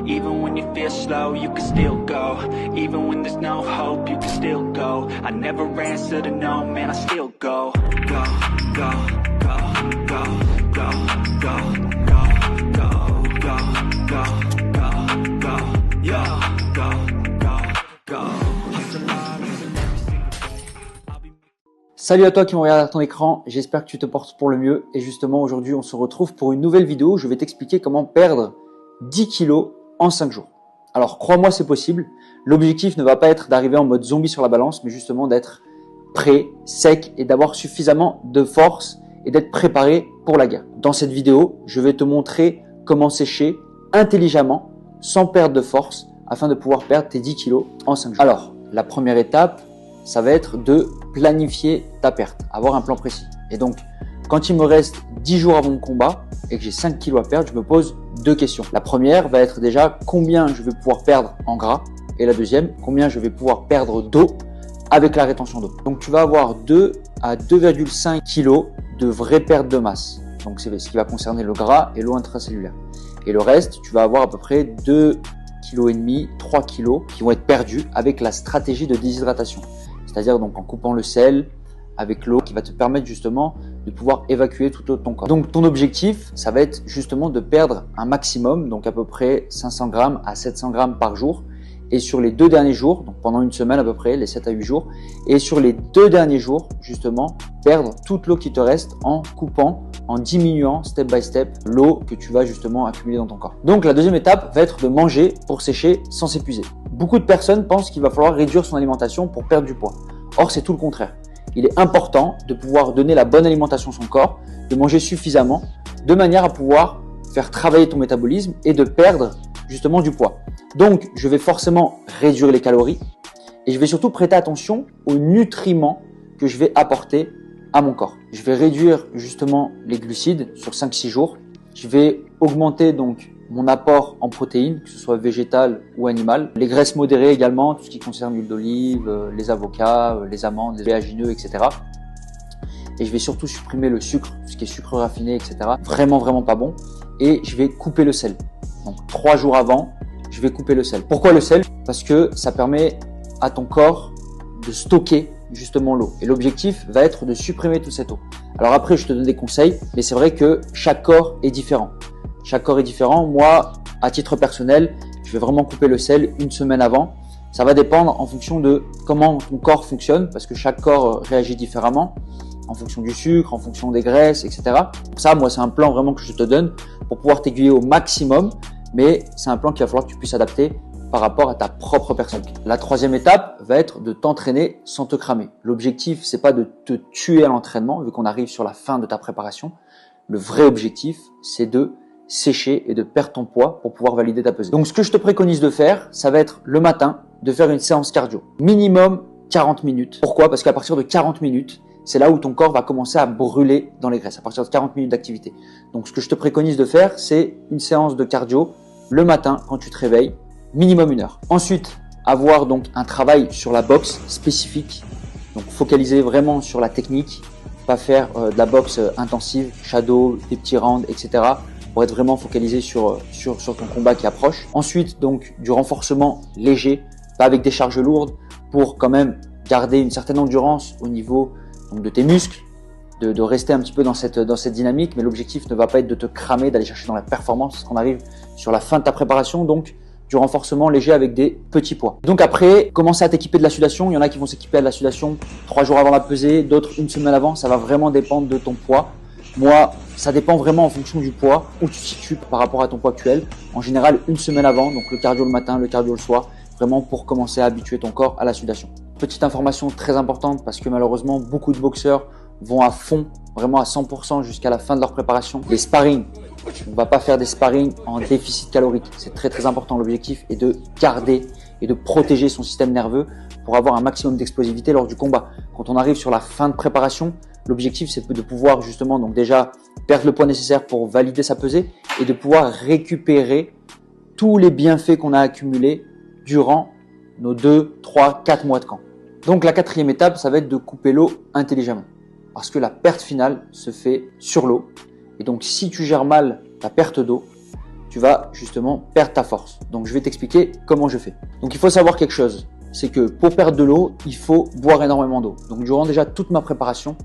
Even when you feel slow, you can still go. Even when there's no hope, you can still go. I never answer to no, man, I still go. Go, go, go, go, go, go, go, go, go, go, go, go, yo, go, go, go. Hustle hard, hustle every single day. I'll be... Salut à toi qui me regarde à ton écran, j'espère que tu te portes pour le mieux et justement aujourd'hui on se retrouve pour une nouvelle vidéo où je vais t'expliquer comment perdre 10 kilos en 5 jours. Alors crois-moi c'est possible, l'objectif ne va pas être d'arriver en mode zombie sur la balance mais justement d'être prêt, sec et d'avoir suffisamment de force et d'être préparé pour la guerre. Dans cette vidéo, je vais te montrer comment sécher intelligemment sans perdre de force afin de pouvoir perdre tes 10 kilos en 5 jours. Alors la première étape, ça va être de planifier ta perte, avoir un plan précis. Et donc, quand il me reste 10 jours avant mon combat et que j'ai 5 kilos à perdre, je me pose deux questions. La première va être déjà combien je vais pouvoir perdre en gras et la deuxième, combien je vais pouvoir perdre d'eau avec la rétention d'eau. Donc, tu vas avoir 2 à 2,5 kilos de vraie perte de masse. Donc, c'est ce qui va concerner le gras et l'eau intracellulaire. Et le reste, tu vas avoir à peu près 2,5 kg, 3 kg qui vont être perdus avec la stratégie de déshydratation. C'est-à-dire donc en coupant le sel avec l'eau qui va te permettre justement de pouvoir évacuer tout l'eau de ton corps. Donc ton objectif, ça va être justement de perdre un maximum, donc à peu près 500 grammes à 700 grammes par jour. Et sur les 2 derniers jours, donc pendant une semaine à peu près, les 7 à 8 jours, et sur les 2 derniers jours, justement, perdre toute l'eau qui te reste en coupant, en diminuant step by step l'eau que tu vas justement accumuler dans ton corps. Donc la deuxième étape va être de manger pour sécher sans s'épuiser. Beaucoup de personnes pensent qu'il va falloir réduire son alimentation pour perdre du poids. Or, c'est tout le contraire. Il est important de pouvoir donner la bonne alimentation à son corps, de manger suffisamment, de manière à pouvoir faire travailler ton métabolisme et de perdre justement du poids. Donc, je vais forcément réduire les calories et je vais surtout prêter attention aux nutriments que je vais apporter à mon corps. Je vais réduire justement les glucides sur 5-6 jours. Je vais augmenter donc mon apport en protéines, que ce soit végétal ou animal. Les graisses modérées également, tout ce qui concerne l'huile d'olive, les avocats, les amandes, les oléagineux, etc. Et je vais surtout supprimer le sucre, tout ce qui est sucre raffiné, etc. Vraiment pas bon. Et je vais couper le sel. Donc 3 jours avant, je vais couper le sel. Pourquoi le sel? Parce que ça permet à ton corps de stocker justement l'eau. Et l'objectif va être de supprimer toute cette eau. Alors après, je te donne des conseils, mais c'est vrai que chaque corps est différent. Chaque corps est différent. Moi, à titre personnel, je vais vraiment couper le sel une semaine avant. Ça va dépendre en fonction de comment ton corps fonctionne, parce que chaque corps réagit différemment en fonction du sucre, en fonction des graisses, etc. Pour ça, moi, c'est un plan vraiment que je te donne pour pouvoir t'aiguiller au maximum, mais c'est un plan qu'il va falloir que tu puisses adapter par rapport à ta propre personne. La troisième étape va être de t'entraîner sans te cramer. L'objectif, c'est pas de te tuer à l'entraînement, vu qu'on arrive sur la fin de ta préparation. Le vrai objectif, c'est de sécher et de perdre ton poids pour pouvoir valider ta pesée. Donc, ce que je te préconise de faire, ça va être le matin de faire une séance cardio. Minimum 40 minutes. Pourquoi? Parce qu'à partir de 40 minutes, c'est là où ton corps va commencer à brûler dans les graisses, à partir de 40 minutes d'activité. Donc, ce que je te préconise de faire, c'est une séance de cardio le matin quand tu te réveilles, minimum 1 heure. Ensuite, avoir donc un travail sur la boxe spécifique. Donc, focaliser vraiment sur la technique, pas faire de la boxe intensive, shadow, des petits rounds, etc. pour être vraiment focalisé sur ton combat qui approche. Ensuite, donc, du renforcement léger, pas avec des charges lourdes, pour quand même garder une certaine endurance au niveau donc, de tes muscles, de rester un petit peu dans cette dynamique, mais l'objectif ne va pas être de te cramer, d'aller chercher dans la performance, parce qu'on arrive sur la fin de ta préparation, donc du renforcement léger avec des petits poids. Donc après, commencer à t'équiper de la sudation. Il y en a qui vont s'équiper de la sudation 3 jours avant la pesée, d'autres une semaine avant. Ça va vraiment dépendre de ton poids. Moi, ça dépend vraiment en fonction du poids, où tu te situes par rapport à ton poids actuel. En général, une semaine avant, donc le cardio le matin, le cardio le soir, vraiment pour commencer à habituer ton corps à la sudation. Petite information très importante parce que malheureusement, beaucoup de boxeurs vont à fond, vraiment à 100% jusqu'à la fin de leur préparation. Les sparring, on ne va pas faire des sparring en déficit calorique. C'est très important. L'objectif est de garder et de protéger son système nerveux pour avoir un maximum d'explosivité lors du combat. Quand on arrive sur la fin de préparation, l'objectif c'est de pouvoir justement donc déjà perdre le poids nécessaire pour valider sa pesée et de pouvoir récupérer tous les bienfaits qu'on a accumulés durant nos 2, 3, 4 mois de camp. Donc la quatrième étape, ça va être de couper l'eau intelligemment. Parce que la perte finale se fait sur l'eau. Et donc si tu gères mal ta perte d'eau, tu vas justement perdre ta force. Donc, je vais t'expliquer comment je fais. Donc, il faut savoir quelque chose. C'est que pour perdre de l'eau, il faut boire énormément d'eau. Donc, durant déjà toute ma préparation,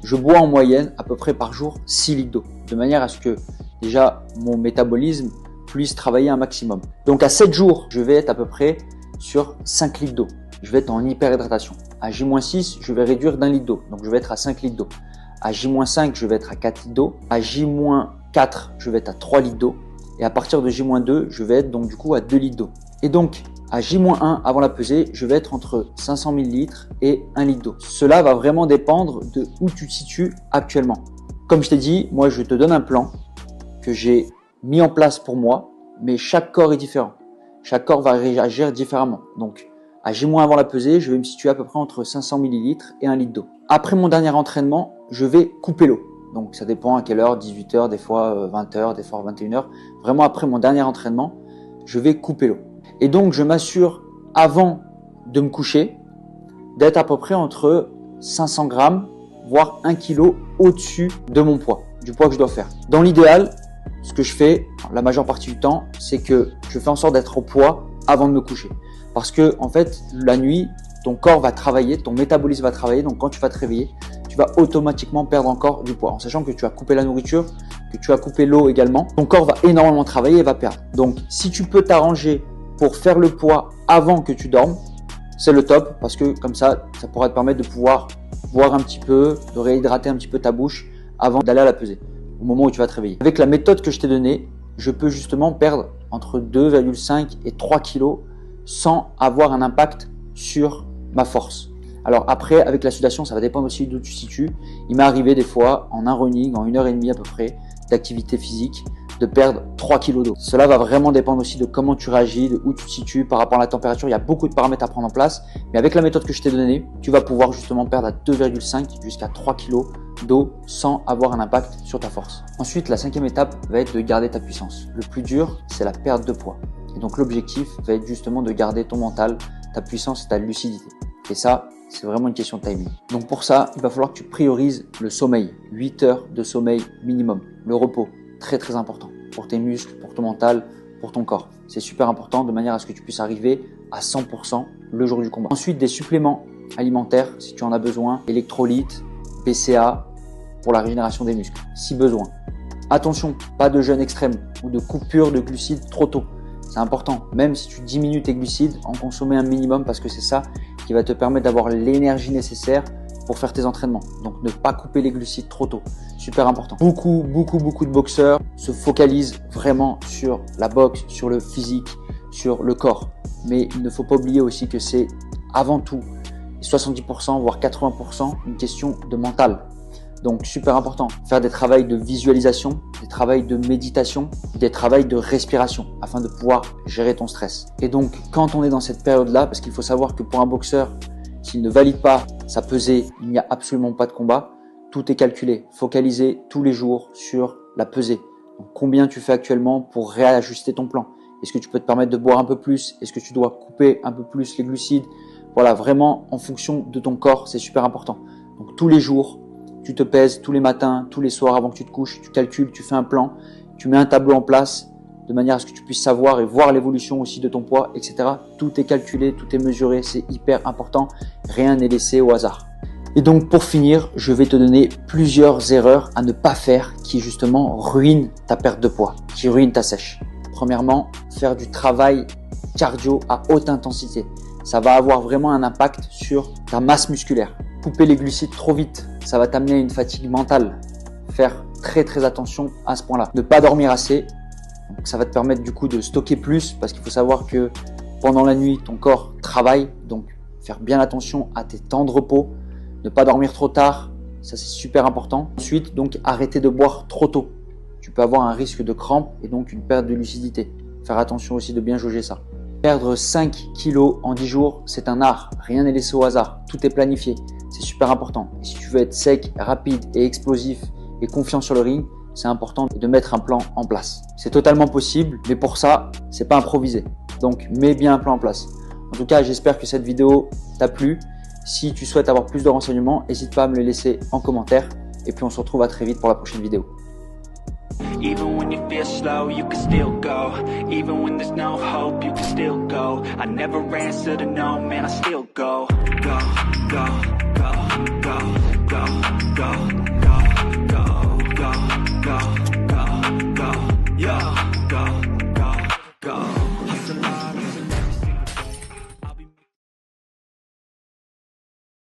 je bois en moyenne à peu près par jour 6 litres d'eau. De manière à ce que déjà mon métabolisme puisse travailler un maximum. Donc, à 7 jours, je vais être à peu près sur 5 litres d'eau. Je vais être en hyperhydratation. À J-6, je vais réduire d'1 litre d'eau. Donc, je vais être à 5 litres d'eau. À J-5, je vais être à 4 litres d'eau. À J-4, je vais être à 3 litres d'eau. Et à partir de J-2, je vais être donc du coup à 2 litres d'eau. Et donc, à J-1, avant la pesée, je vais être entre 500 ml et 1 litre d'eau. Cela va vraiment dépendre de où tu te situes actuellement. Comme je t'ai dit, moi, je te donne un plan que j'ai mis en place pour moi, mais chaque corps est différent. Chaque corps va réagir différemment. Donc, à J- avant la pesée, je vais me situer à peu près entre 500 ml et 1 litre d'eau. Après mon dernier entraînement, je vais couper l'eau. Donc, ça dépend à quelle heure, 18 h, des fois 20 h, des fois 21 h. Vraiment, après mon dernier entraînement, je vais couper l'eau. Et donc, je m'assure, avant de me coucher, d'être à peu près entre 500 grammes, voire 1 kg au-dessus de mon poids, du poids que je dois faire. Dans l'idéal, ce que je fais, la majeure partie du temps, c'est que je fais en sorte d'être au poids avant de me coucher. Parce que, en fait, la nuit, ton corps va travailler, ton métabolisme va travailler. Donc, quand tu vas te réveiller, tu vas automatiquement perdre encore du poids. En sachant que tu as coupé la nourriture, que tu as coupé l'eau également, ton corps va énormément travailler et va perdre. Donc, si tu peux t'arranger pour faire le poids avant que tu dormes, c'est le top parce que comme ça pourra te permettre de pouvoir boire un petit peu, de réhydrater un petit peu ta bouche avant d'aller à la pesée, au moment où tu vas te réveiller. Avec la méthode que je t'ai donnée, je peux justement perdre entre 2,5 et 3 kilos sans avoir un impact sur ma force. Alors après, avec la sudation, ça va dépendre aussi d'où tu te situes. Il m'est arrivé des fois, en un running, en 1h30 à peu près, d'activité physique, de perdre 3 kg d'eau. Cela va vraiment dépendre aussi de comment tu réagis, de où tu te situes par rapport à la température. Il y a beaucoup de paramètres à prendre en place. Mais avec la méthode que je t'ai donnée, tu vas pouvoir justement perdre à 2,5 jusqu'à 3 kg d'eau sans avoir un impact sur ta force. Ensuite, la 5e étape va être de garder ta puissance. Le plus dur, c'est la perte de poids. Et donc l'objectif va être justement de garder ton mental, ta puissance et ta lucidité. Et ça, c'est vraiment une question de timing. Donc pour ça, il va falloir que tu priorises le sommeil. 8 heures de sommeil minimum. Le repos, très très important pour tes muscles, pour ton mental, pour ton corps. C'est super important de manière à ce que tu puisses arriver à 100% le jour du combat. Ensuite, des suppléments alimentaires si tu en as besoin, électrolytes, BCA pour la régénération des muscles, si besoin. Attention, pas de jeûne extrême ou de coupure de glucides trop tôt. C'est important, même si tu diminues tes glucides, en consommer un minimum parce que c'est ça qui va te permettre d'avoir l'énergie nécessaire pour faire tes entraînements. Donc ne pas couper les glucides trop tôt, super important. Beaucoup de boxeurs se focalisent vraiment sur la boxe, sur le physique, sur le corps. Mais il ne faut pas oublier aussi que c'est avant tout 70% voire 80% une question de mental. Donc super important, faire des travaux de visualisation, des travaux de méditation, des travaux de respiration afin de pouvoir gérer ton stress. Et donc quand on est dans cette période-là, parce qu'il faut savoir que pour un boxeur, s'il ne valide pas sa pesée, il n'y a absolument pas de combat. Tout est calculé, focalisé tous les jours sur la pesée. Donc, combien tu fais actuellement pour réajuster ton plan? Est-ce que tu peux te permettre de boire un peu plus? Est-ce que tu dois couper un peu plus les glucides? Voilà, vraiment en fonction de ton corps, c'est super important. Donc tous les jours, tu te pèses, tous les matins, tous les soirs avant que tu te couches, tu calcules, tu fais un plan, tu mets un tableau en place de manière à ce que tu puisses savoir et voir l'évolution aussi de ton poids, etc. Tout est calculé, tout est mesuré, c'est hyper important. Rien n'est laissé au hasard. Et donc pour finir, je vais te donner plusieurs erreurs à ne pas faire qui justement ruinent ta perte de poids, qui ruinent ta sèche. Premièrement, faire du travail cardio à haute intensité. Ça va avoir vraiment un impact sur ta masse musculaire. Couper les glucides trop vite, ça va t'amener à une fatigue mentale. Faire très attention à ce point-là. Ne pas dormir assez. Donc ça va te permettre du coup de stocker plus parce qu'il faut savoir que pendant la nuit, ton corps travaille. Donc faire bien attention à tes temps de repos. Ne pas dormir trop tard, ça c'est super important. Ensuite, donc arrêter de boire trop tôt. Tu peux avoir un risque de crampe et donc une perte de lucidité. Faire attention aussi de bien jauger ça. Perdre 5 kilos en 10 jours, c'est un art. Rien n'est laissé au hasard. Tout est planifié. C'est super important. Et si tu veux être sec, rapide et explosif et confiant sur le ring, c'est important de mettre un plan en place. C'est totalement possible, mais pour ça, c'est pas improvisé. Donc, mets bien un plan en place. En tout cas, j'espère que cette vidéo t'a plu. Si tu souhaites avoir plus de renseignements, n'hésite pas à me les laisser en commentaire. Et puis, on se retrouve à très vite pour la prochaine vidéo. Even when you feel slow, you can still go. Even when there's no hope, you can still go. I never answer to no, man, I still go. Go, go, go, go, go, go.